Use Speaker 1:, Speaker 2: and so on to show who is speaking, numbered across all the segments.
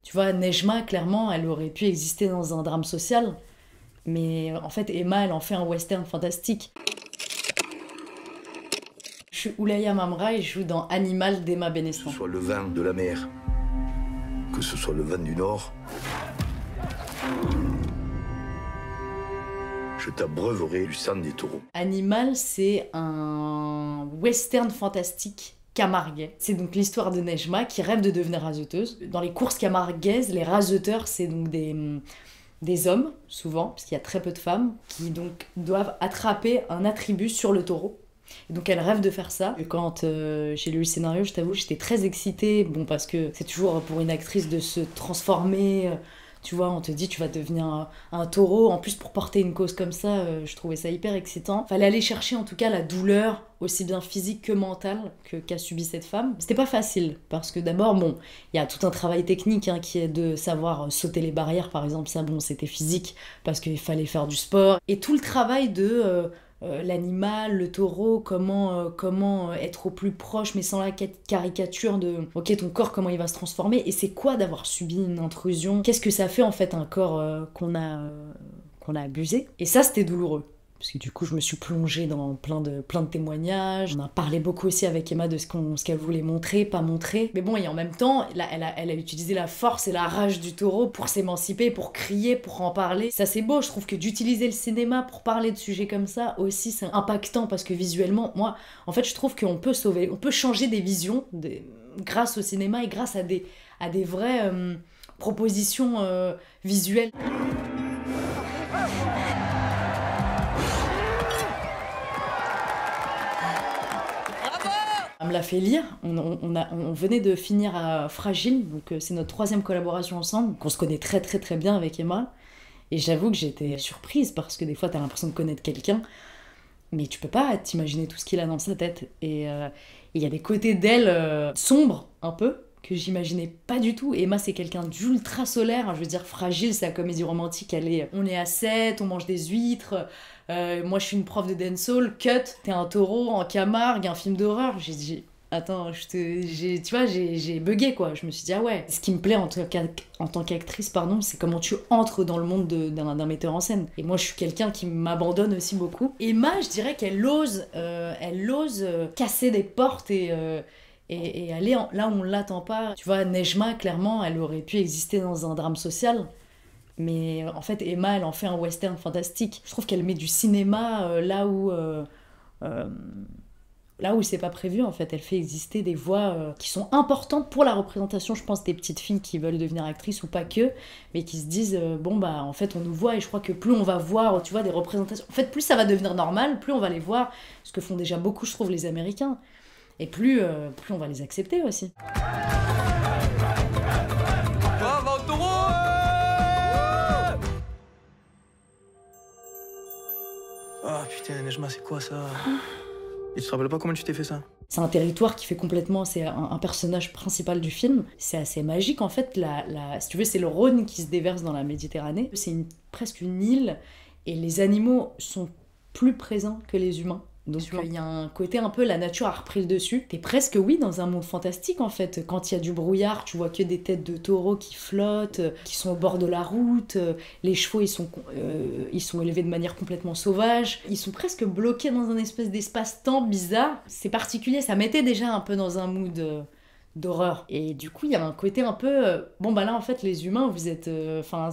Speaker 1: Tu vois, Nejma, clairement, elle aurait pu exister dans un drame social, mais en fait, Emma, elle en fait un western fantastique. Je suis Oulaya Mamra et je joue dans Animal d'Emma
Speaker 2: Que
Speaker 1: Benestan.
Speaker 2: ce soit le vin de la mer, que ce soit le vin du Nord, je t'abreuverai du sang des taureaux.
Speaker 1: Animal, c'est un western fantastique camarguais. C'est donc l'histoire de Nejma qui rêve de devenir raseteuse. Dans les courses camarguaises, les raseteurs, c'est donc des hommes, souvent, parce qu'il y a très peu de femmes, qui donc doivent attraper un attribut sur le taureau. Et donc elle rêve de faire ça. Et quand j'ai lu le scénario, je t'avoue, j'étais très excitée. Bon, parce que c'est toujours pour une actrice de se transformer. Tu vois, on te dit tu vas devenir un taureau. En plus, pour porter une cause comme ça, je trouvais ça hyper excitant. Fallait aller chercher en tout cas la douleur, aussi bien physique que mentale, qu'a subi cette femme. C'était pas facile, parce que d'abord, bon, il y a tout un travail technique qui est de savoir sauter les barrières, par exemple. Ça, bon, c'était physique, parce qu'il fallait faire du sport. Et tout le travail de l'animal, le taureau, comment être au plus proche, mais sans la caricature de ok, ton corps, comment il va se transformer, et c'est quoi d'avoir subi une intrusion, qu'est-ce que ça fait en fait un corps qu'on a abusé. Et ça, c'était douloureux. Parce que du coup, je me suis plongée dans plein de témoignages. On a parlé beaucoup aussi avec Emma de ce qu'elle voulait montrer, pas montrer. Mais bon, et en même temps, elle a utilisé la force et la rage du taureau pour s'émanciper, pour crier, pour en parler. Ça, c'est beau. Je trouve que d'utiliser le cinéma pour parler de sujets comme ça aussi, c'est impactant parce que visuellement, moi, en fait, je trouve qu'on peut sauver, on peut changer des visions grâce au cinéma et grâce à des vraies propositions visuelles. Elle me l'a fait lire, on venait de finir à Fragile, donc c'est notre 3e collaboration ensemble, qu'on se connaît très très très bien avec Emma, et j'avoue que j'étais surprise parce que des fois t'as l'impression de connaître quelqu'un, mais tu peux pas t'imaginer tout ce qu'il a dans sa tête, et il y a des côtés d'elle sombres un peu, que j'imaginais pas du tout. Emma, c'est quelqu'un d'ultra solaire, je veux dire, Fragile, c'est la comédie romantique, on est à 7, on mange des huîtres, moi je suis une prof de dancehall, cut, t'es un taureau en Camargue, un film d'horreur. J'ai dit, attends, tu vois, j'ai bugué quoi. Je me suis dit, ah ouais. Ce qui me plaît en tant qu'actrice, pardon, c'est comment tu entres dans le monde d'un metteur en scène. Et moi, je suis quelqu'un qui m'abandonne aussi beaucoup. Emma, je dirais qu'elle ose casser des portes et aller là où on l'attend pas. Tu vois, Nejma, clairement, elle aurait pu exister dans un drame social. Mais en fait, Emma, elle en fait un western fantastique. Je trouve qu'elle met du cinéma là où c'est pas prévu, en fait. Elle fait exister des voix qui sont importantes pour la représentation, je pense, des petites filles qui veulent devenir actrices ou pas que, mais qui se disent, bon, bah, en fait, on nous voit, et je crois que plus on va voir, tu vois, des représentations... En fait, plus ça va devenir normal, plus on va les voir, ce que font déjà beaucoup, je trouve, les Américains. Et plus on va les accepter aussi.
Speaker 3: Ah putain, Nejma, c'est quoi ça? Et tu te rappelles pas comment tu t'es fait ça?
Speaker 1: C'est un territoire qui fait complètement... C'est un personnage principal du film. C'est assez magique, en fait. Si tu veux, c'est le Rhône qui se déverse dans la Méditerranée. C'est presque une île, et les animaux sont plus présents que les humains. Donc il y a un côté un peu, la nature a repris le dessus. T'es presque, oui, dans un monde fantastique en fait. Quand il y a du brouillard, tu vois que des têtes de taureaux qui flottent, qui sont au bord de la route. Les chevaux, ils sont élevés de manière complètement sauvage. Ils sont presque bloqués dans un espèce d'espace-temps bizarre. C'est particulier, ça mettait déjà un peu dans un mood d'horreur. Et du coup, il y a un côté un peu... bon bah là, en fait, les humains, vous êtes... Enfin,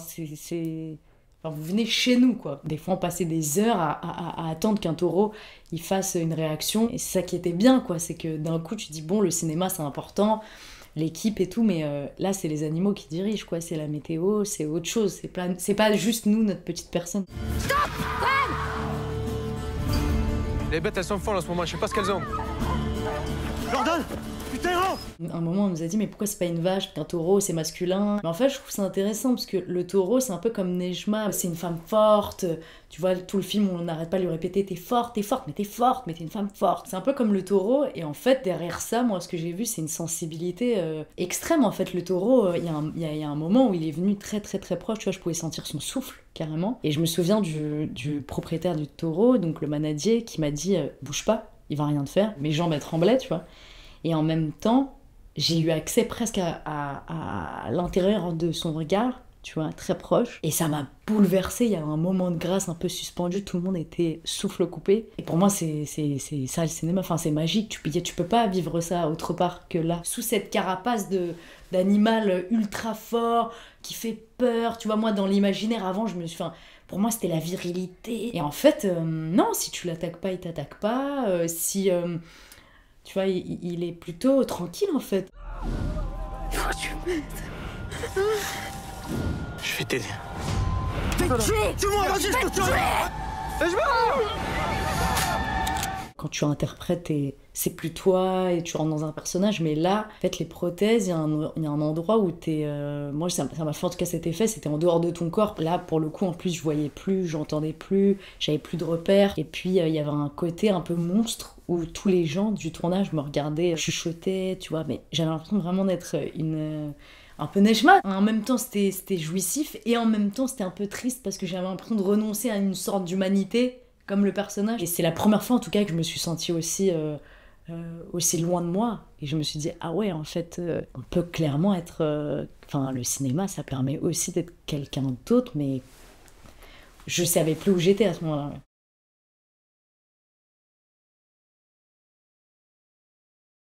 Speaker 1: Enfin, vous venez chez nous, quoi. Des fois, on passait des heures à attendre qu'un taureau il fasse une réaction. Et c'est ça qui était bien, quoi. C'est que d'un coup, tu dis, bon, le cinéma, c'est important, l'équipe et tout, mais là, c'est les animaux qui dirigent, quoi. C'est la météo, c'est autre chose. C'est pas juste nous, notre petite personne.
Speaker 4: Stop! Les bêtes, elles sont folles en ce moment, je sais pas ce qu'elles ont.
Speaker 3: Jordan! Putain, oh!
Speaker 1: À un moment, on nous a dit, mais pourquoi c'est pas une vache, un taureau, c'est masculin. Mais en fait, je trouve ça intéressant parce que le taureau, c'est un peu comme Nejma, c'est une femme forte. Tu vois, tout le film, on n'arrête pas de lui répéter, t'es forte, mais t'es forte, mais t'es une femme forte. C'est un peu comme le taureau, et en fait, derrière ça, moi, ce que j'ai vu, c'est une sensibilité extrême. En fait, le taureau, il y a un moment où il est venu très, très, très proche, tu vois, je pouvais sentir son souffle, carrément. Et je me souviens du propriétaire du taureau, donc le manadier, qui m'a dit, bouge pas, il va rien te faire. Mes jambes, elles tremblaient, tu vois. Et en même temps, j'ai eu accès presque à l'intérieur de son regard, tu vois, très proche. Et ça m'a bouleversée, il y a un moment de grâce un peu suspendu, tout le monde était souffle coupé. Et pour moi, c'est ça le cinéma, enfin c'est magique, tu peux pas vivre ça autre part que là. Sous cette carapace d'animal ultra fort, qui fait peur, tu vois, moi dans l'imaginaire avant, pour moi c'était la virilité. Et en fait, non, si tu l'attaques pas, il t'attaque pas, tu vois, il est plutôt tranquille en fait.
Speaker 3: Il faut que tu m'aides. Je vais t'aider. Tue-moi, vas-y, je te tue.
Speaker 1: Quand tu interprètes, c'est plus toi et tu rentres dans un personnage, mais là, en fait, les prothèses, il y a un endroit où t'es... moi, ça m'a fait en tout cas cet effet, c'était en dehors de ton corps. Là, pour le coup, en plus, je voyais plus, j'entendais plus, j'avais plus de repères. Et puis, il y avait un côté un peu monstre où tous les gens du tournage me regardaient, chuchotaient, tu vois, mais j'avais l'impression vraiment d'être un peu Nejma. En même temps, c'était jouissif et en même temps, c'était un peu triste parce que j'avais l'impression de renoncer à une sorte d'humanité comme le personnage. Et c'est la première fois en tout cas que je me suis sentie aussi loin de moi. Et je me suis dit, ah ouais, en fait, on peut clairement être... Enfin, le cinéma, ça permet aussi d'être quelqu'un d'autre, mais je savais plus où j'étais à ce moment-là. Ouais.